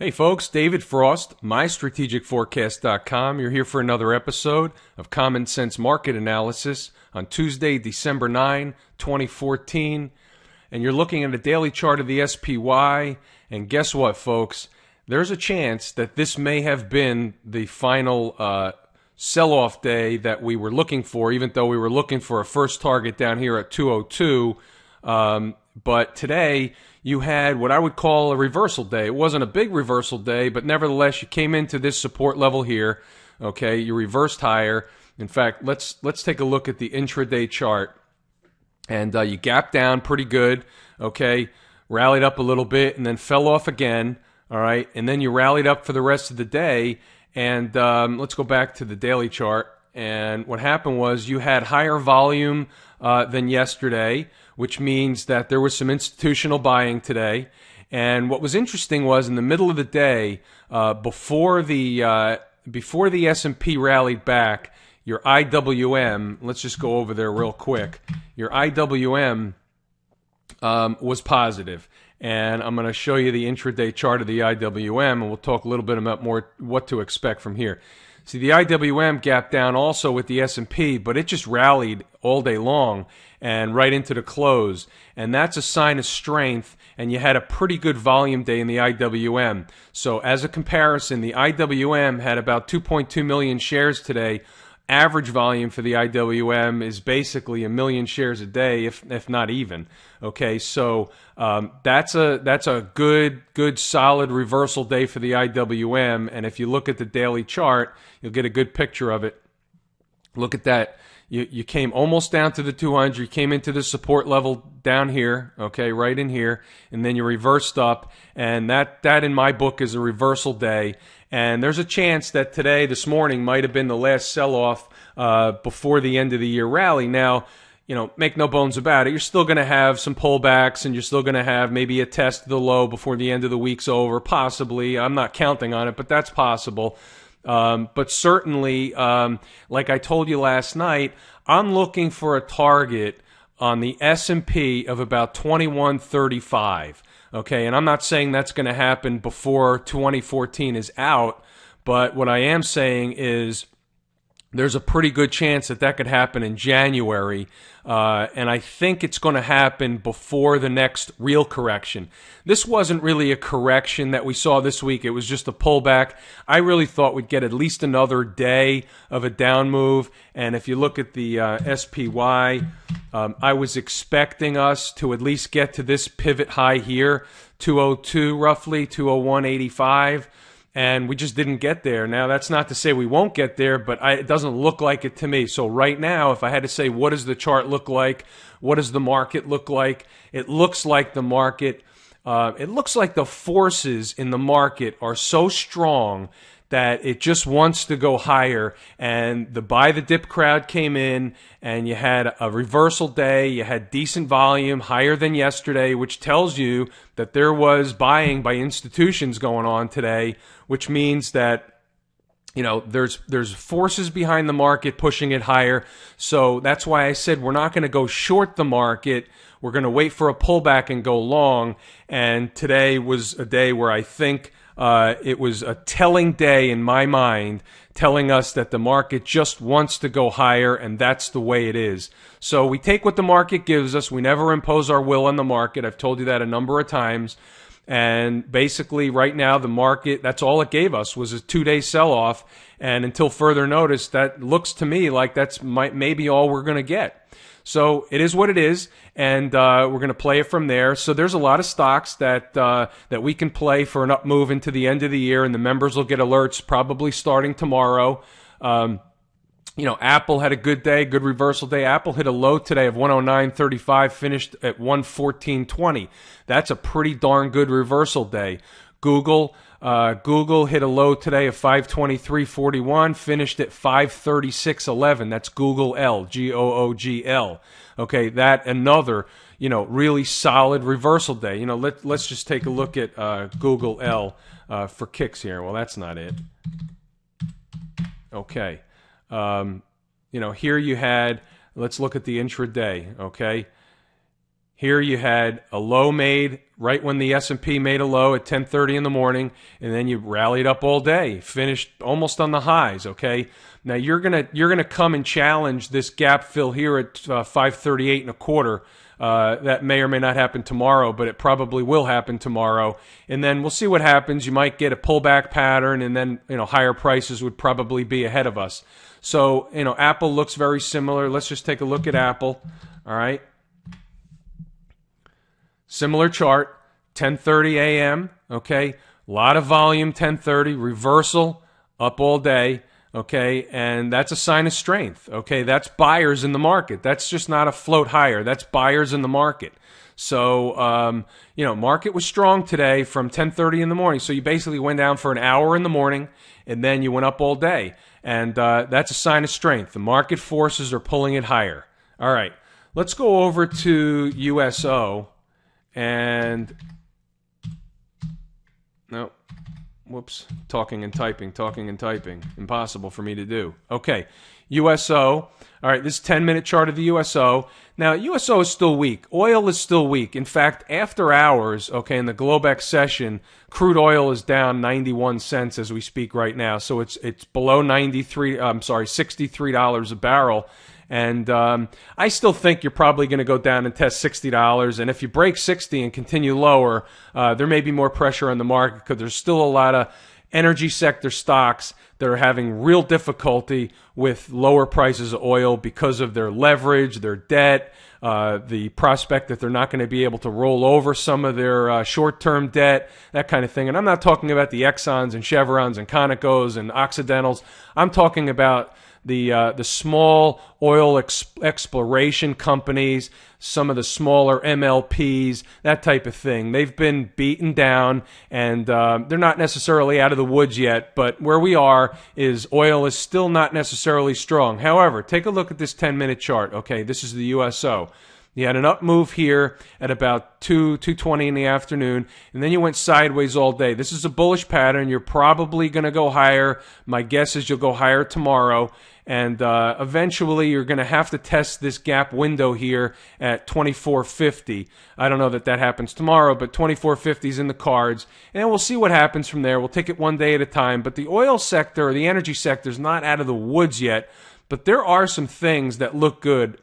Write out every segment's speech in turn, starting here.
Hey folks, David Frost, mystrategicforecast.com. You're here for another episode of Common Sense Market Analysis on Tuesday, December 9, 2014. And you're looking at a daily chart of the SPY. And guess what, folks? There's a chance that this may have been the final sell-off day that we were looking for, even though we were looking for a first target down here at 202. But today, you had what I would call a reversal day. It wasn't a big reversal day, but nevertheless, you came into this support level here. Okay, you reversed higher. In fact, let's take a look at the intraday chart. And you gapped down pretty good. Okay, rallied up a little bit and then fell off again. All right, and then you rallied up for the rest of the day. And let's go back to the daily chart. And what happened was you had higher volume than yesterday, which means that there was some institutional buying today. And what was interesting was in the middle of the day, before the S&P rallied back, your IWM, let's just go over there real quick. Your IWM was positive. And I'm going to show you the intraday chart of the IWM, and we'll talk a little bit about more what to expect from here. See, the IWM gapped down also with the S&P, but it just rallied all day long and right into the close. And that's a sign of strength, and you had a pretty good volume day in the IWM. So as a comparison, the IWM had about 2.2 million shares today. Average volume for the IWM is basically 1 million shares a day, if not even. Okay, so that's a good solid reversal day for the IWM. And if you look at the daily chart, you'll get a good picture of it. Look at that. You came almost down to the 200. You came into the support level down here, okay, right in here, and then you reversed up. And that in my book is a reversal day. And there's a chance that today, this morning, might have been the last sell-off before the end of the year rally. Now, you know, make no bones about it. You're still going to have some pullbacks, and you're still going to have maybe a test of the low before the end of the week's over, possibly. I'm not counting on it, but that's possible. But certainly, like I told you last night, I'm looking for a target on the S&P of about 2135. Okay, and I'm not saying that's going to happen before 2014 is out, but what I am saying is there's a pretty good chance that that could happen in January, and I think it's going to happen before the next real correction. This wasn't really a correction that we saw this week. It was just a pullback. I really thought we'd get at least another day of a down move, and if you look at the SPY, I was expecting us to at least get to this pivot high here, 202 roughly, 201.85. And we just didn't get there. Now, that's not to say we won't get there, but it doesn't look like it to me. So right now, if I had to say, what does the chart look like? What does the market look like? It looks like the market, it looks like the forces in the market are so strong that it just wants to go higher. And the buy the dip crowd came in, and you had a reversal day. You had decent volume, higher than yesterday, which tells you that there was buying by institutions going on today, which means that, you know, there's forces behind the market pushing it higher. So that's why I said we're not going to go short the market. We're going to wait for a pullback and go long. And today was a day where I think it was a telling day in my mind, telling us that the market just wants to go higher, and that's the way it is. So we take what the market gives us. We never impose our will on the market. I've told you that a number of times. And basically right now the market, that's all it gave us was a 2-day sell-off. And until further notice, that looks to me like that's maybe all we're going to get. So it is what it is, and we're going to play it from there. So there's a lot of stocks that we can play for an up move into the end of the year, and the members will get alerts probably starting tomorrow. You know, Apple had a good day, good reversal day. Apple hit a low today of 109.35, finished at 114.20. That's a pretty darn good reversal day. Google hit a low today of 523.41, finished at 536.11. That's Google L, G-O-O-G-L. Okay, that another, you know, really solid reversal day. You know, let's just take a look at Google L for kicks here. Well, that's not it. Okay. You know, here you had, let's look at the intraday, okay? Here you had a low made right when the S&P made a low at 10:30 in the morning, and then you rallied up all day, finished almost on the highs. Okay, now you're gonna come and challenge this gap fill here at 538 and a quarter. That may or may not happen tomorrow, but it probably will happen tomorrow. And then we'll see what happens. You might get a pullback pattern, and then higher prices would probably be ahead of us. So Apple looks very similar. Let's just take a look at Apple. All right. Similar chart, 10:30 a.m., okay? A lot of volume, 10:30, reversal, up all day, okay? And that's a sign of strength, okay? That's buyers in the market. That's just not a float higher. That's buyers in the market. So, market was strong today from 10:30 in the morning. So you basically went down for an hour in the morning, and then you went up all day. And that's a sign of strength. The market forces are pulling it higher. All right, let's go over to USO. And no, whoops, talking and typing, impossible for me to do. Okay, USO. All right, this 10-minute chart of the USO. Now, USO is still weak. Oil is still weak. In fact, after hours, okay, in the Globex session, crude oil is down 91 cents as we speak right now. So it's below $63 a barrel. And I still think you're probably going to go down and test $60. And if you break 60 and continue lower, there may be more pressure on the market because there's still a lot of energy sector stocks that are having real difficulty with lower prices of oil because of their leverage, their debt, the prospect that they're not going to be able to roll over some of their short-term debt, that kind of thing. And I'm not talking about the Exxons and Chevrons and Conocos and Occidentals. I'm talking about the small oil exploration companies, some of the smaller MLPs, that type of thing. They've been beaten down, and they're not necessarily out of the woods yet, but where we are is oil is still not necessarily strong. However, take a look at this 10-minute chart. Okay, this is the USO. You had an up move here at about 2:20 in the afternoon, and then you went sideways all day. This is a bullish pattern. You're probably going to go higher. My guess is you'll go higher tomorrow, and eventually you're going to have to test this gap window here at 24.50. I don't know that happens tomorrow, but 24.50 is in the cards, and we'll see what happens from there. We'll take it one day at a time, but the oil sector or the energy sector is not out of the woods yet, but there are some things that look good.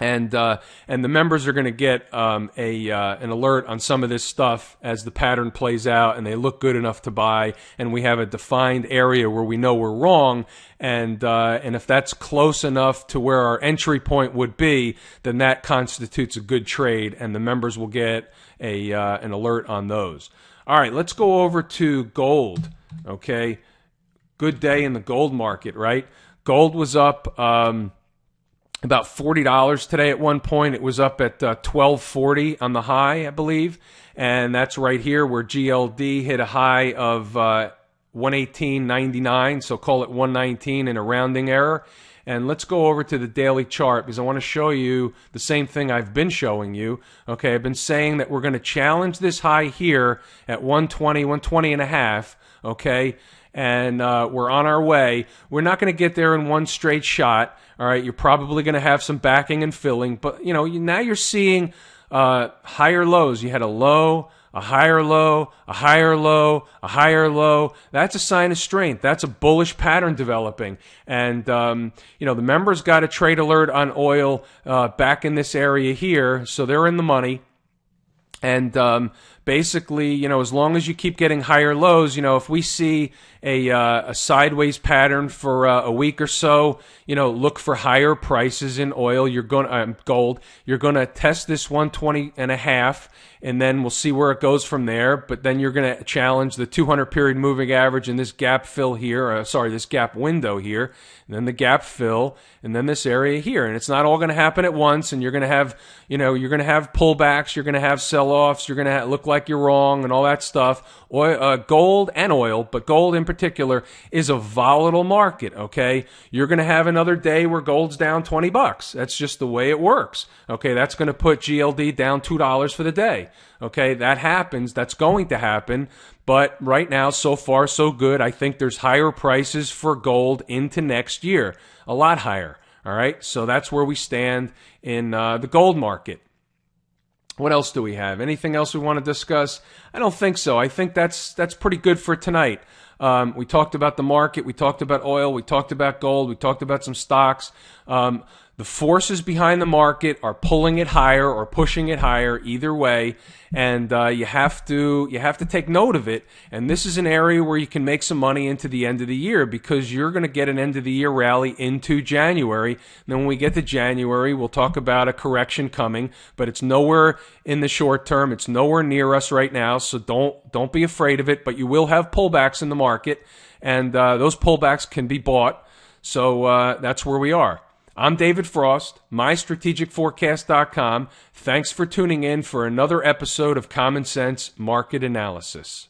And the members are going to get an alert on some of this stuff as the pattern plays out, and they look good enough to buy. And we have a defined area where we know we're wrong, and if that's close enough to where our entry point would be, then that constitutes a good trade, and the members will get an alert on those. All right, let's go over to gold. Okay, good day in the gold market, right? Gold was up. About $40 today at one point. It was up at $12.40 on the high, I believe. And that's right here where GLD hit a high of 118.99, so call it 119 in a rounding error. And let's go over to the daily chart because I want to show you the same thing I've been showing you. Okay, I've been saying that we're going to challenge this high here at 120 and a half, okay? And we're on our way. We're not going to get there in one straight shot. All right, you're probably going to have some backing and filling, but now you're seeing higher lows. You had a low, a higher low, a higher low, a higher low. That's a sign of strength. That's a bullish pattern developing. And the members got a trade alert on oil back in this area here, so they're in the money. And basically, as long as you keep getting higher lows, if we see a sideways pattern for a week or so, look for higher prices in oil. Gold. You're gonna test this 120 and a half, and then we'll see where it goes from there. But then you're gonna challenge the 200 period moving average in this gap fill here. This gap window here, and then the gap fill, and then this area here. And it's not all gonna happen at once. And you're gonna have, you're gonna have pullbacks. You're gonna have sell-offs. You're gonna look like you're wrong and all that stuff. Gold and oil, but gold in particular is a volatile market. Okay, you're going to have another day where gold's down $20. That's just the way it works. Okay, that's going to put GLD down $2 for the day. Okay, that happens. That's going to happen. But right now, so far, so good. I think there's higher prices for gold into next year, a lot higher. All right, so that's where we stand in the gold market. What else do we have? Anything else we want to discuss? I don't think so. I think that's pretty good for tonight. We talked about the market. We talked about oil. We talked about gold. We talked about some stocks. The forces behind the market are pulling it higher or pushing it higher, either way, and you have to take note of it. And this is an area where you can make some money into the end of the year, because you're going to get an end of the year rally into January. And then when we get to January, we'll talk about a correction coming, but it's nowhere in the short term. It's nowhere near us right now, so don't be afraid of it. But you will have pullbacks in the market, and those pullbacks can be bought. So that's where we are. I'm David Frost, mystrategicforecast.com. Thanks for tuning in for another episode of Common Sense Market Analysis.